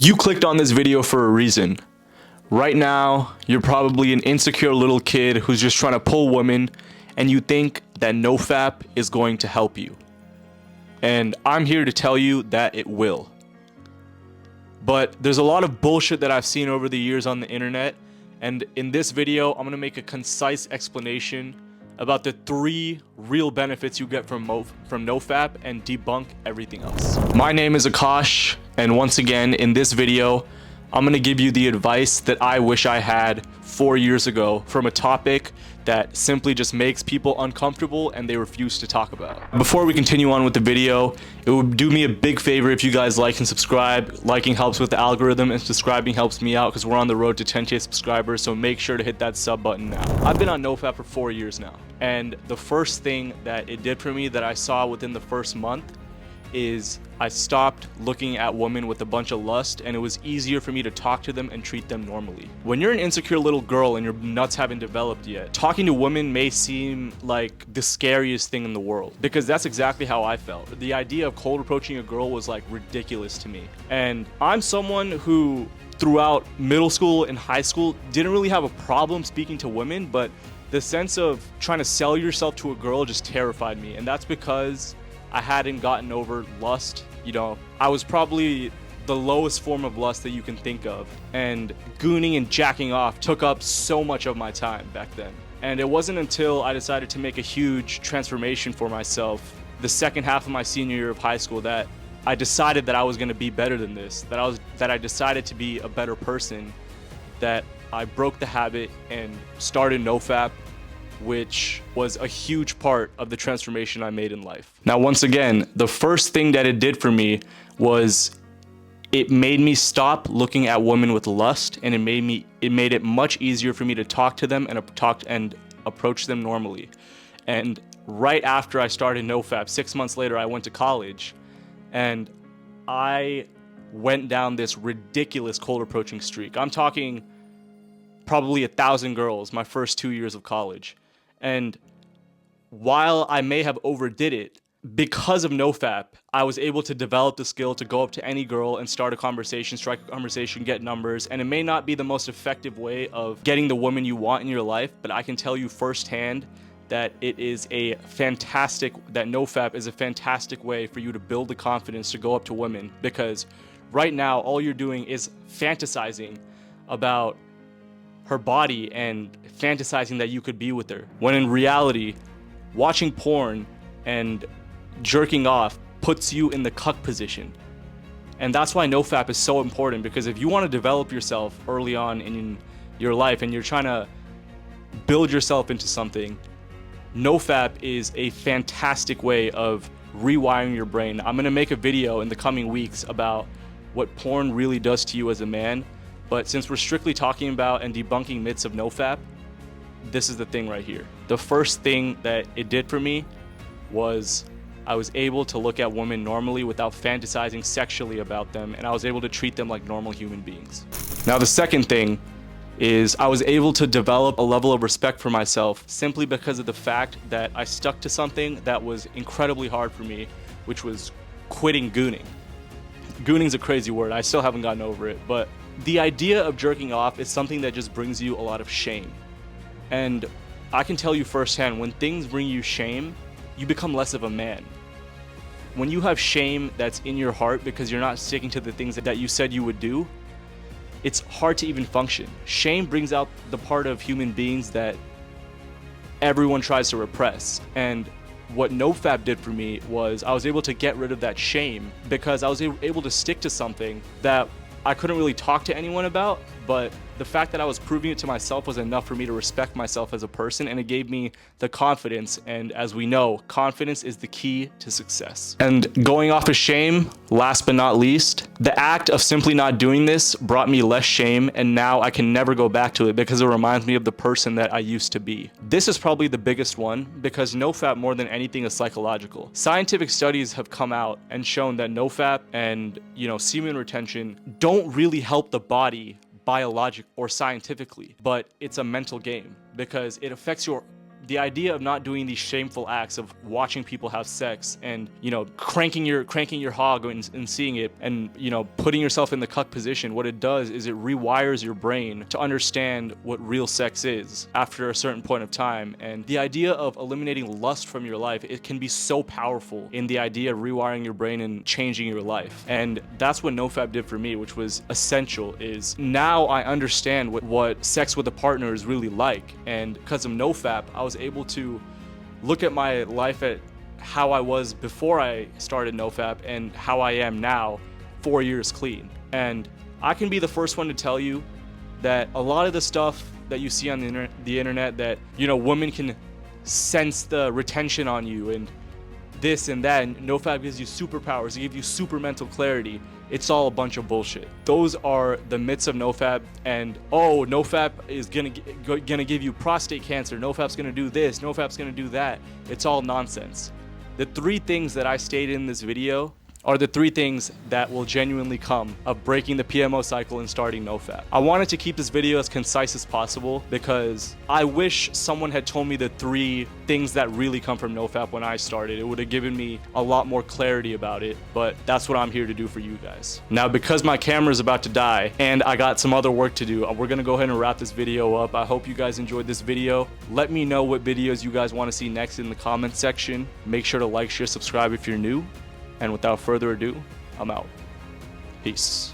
You clicked on this video for a reason. Right now, you're probably an insecure little kid who's just trying to pull women, and you think that Nofap is going to help you. And I'm here to tell you that it will. But there's a lot of bullshit that I've seen over the years on the internet, and in this video, I'm gonna make a concise explanation about the 3 real benefits you get from Nofap and debunk everything else. My name is Akash, and once again, in this video, I'm gonna give you the advice that I wish I had 4 years ago from a topic that simply just makes people uncomfortable and they refuse to talk about. Before we continue on with the video, it would do me a big favor if you guys like and subscribe. Liking helps with the algorithm and subscribing helps me out because we're on the road to 10K subscribers, so make sure to hit that sub button now. I've been on Nofap for 4 years now, and the first thing that it did for me that I saw within the first month is I stopped looking at women with a bunch of lust, and it was easier for me to talk to them and treat them normally. When you're an insecure little girl and your nuts haven't developed yet, talking to women may seem like the scariest thing in the world, because that's exactly how I felt. The idea of cold approaching a girl was like ridiculous to me. And I'm someone who throughout middle school and high school didn't really have a problem speaking to women, but the sense of trying to sell yourself to a girl just terrified me. And that's because I hadn't gotten over lust. You know, I was probably the lowest form of lust that you can think of, and gooning and jacking off took up so much of my time back then. And it wasn't until I decided to make a huge transformation for myself the second half of my senior year of high school that I decided that I was going to be better than this, that I decided to be a better person, that I broke the habit and started Nofap, which was a huge part of the transformation I made in life. Now, once again, the first thing that it did for me was it made me stop looking at women with lust, and it made it much easier for me to talk to them and approach them normally. And right after I started Nofap, 6 months later, I went to college, and I went down this ridiculous cold approaching streak. I'm talking probably 1,000 girls my first 2 years of college. And while I may have overdid it, because of Nofap, I was able to develop the skill to go up to any girl and start a conversation, strike a conversation, get numbers. And it may not be the most effective way of getting the woman you want in your life, but I can tell you firsthand that Nofap is a fantastic way for you to build the confidence to go up to women, because right now all you're doing is fantasizing about her body and fantasizing that you could be with her, when in reality, watching porn and jerking off puts you in the cuck position. And that's why Nofap is so important, because if you want to develop yourself early on in your life and you're trying to build yourself into something, Nofap is a fantastic way of rewiring your brain. I'm gonna make a video in the coming weeks about what porn really does to you as a man. But since we're strictly talking about and debunking myths of Nofap, this is the thing right here. The first thing that it did for me was I was able to look at women normally without fantasizing sexually about them, and I was able to treat them like normal human beings. Now, the second thing is I was able to develop a level of respect for myself simply because of the fact that I stuck to something that was incredibly hard for me, which was quitting gooning. Gooning's a crazy word. I still haven't gotten over it, but the idea of jerking off is something that just brings you a lot of shame. And I can tell you firsthand, when things bring you shame, you become less of a man. When you have shame that's in your heart because you're not sticking to the things that you said you would do, it's hard to even function. Shame brings out the part of human beings that everyone tries to repress. And what Nofap did for me was I was able to get rid of that shame because I was able to stick to something that I couldn't really talk to anyone about, but the fact that I was proving it to myself was enough for me to respect myself as a person, and it gave me the confidence. And as we know, confidence is the key to success. And going off of shame, last but not least, the act of simply not doing this brought me less shame, and now I can never go back to it because it reminds me of the person that I used to be. This is probably the biggest one because Nofap, more than anything, is psychological. Scientific studies have come out and shown that Nofap and semen retention don't really help the body biologic or scientifically, but it's a mental game because it affects the idea of not doing these shameful acts of watching people have sex and, you know, cranking your hog and seeing it and, you know, putting yourself in the cuck position, what it does is it rewires your brain to understand what real sex is after a certain point of time. And the idea of eliminating lust from your life, it can be so powerful in the idea of rewiring your brain and changing your life. And that's what Nofap did for me, which was essential. Is now I understand what sex with a partner is really like. And because of Nofap, I was able to look at my life at how I was before I started Nofap and how I am now, 4 years clean. And I can be the first one to tell you that a lot of the stuff that you see on the internet that, you know, women can sense the retention on you and this and that, and Nofap gives you superpowers, it gives you super mental clarity. It's all a bunch of bullshit. Those are the myths of Nofap. And oh, Nofap is gonna give you prostate cancer, Nofap's gonna do this, Nofap's gonna do that. It's all nonsense. The 3 things that I stated in this video are the 3 things that will genuinely come of breaking the PMO cycle and starting Nofap. I wanted to keep this video as concise as possible because I wish someone had told me the 3 things that really come from Nofap when I started. It would have given me a lot more clarity about it, but that's what I'm here to do for you guys. Now, because my camera is about to die and I got some other work to do, we're gonna go ahead and wrap this video up. I hope you guys enjoyed this video. Let me know what videos you guys want to see next in the comments section. Make sure to like, share, subscribe if you're new. And without further ado, I'm out. Peace.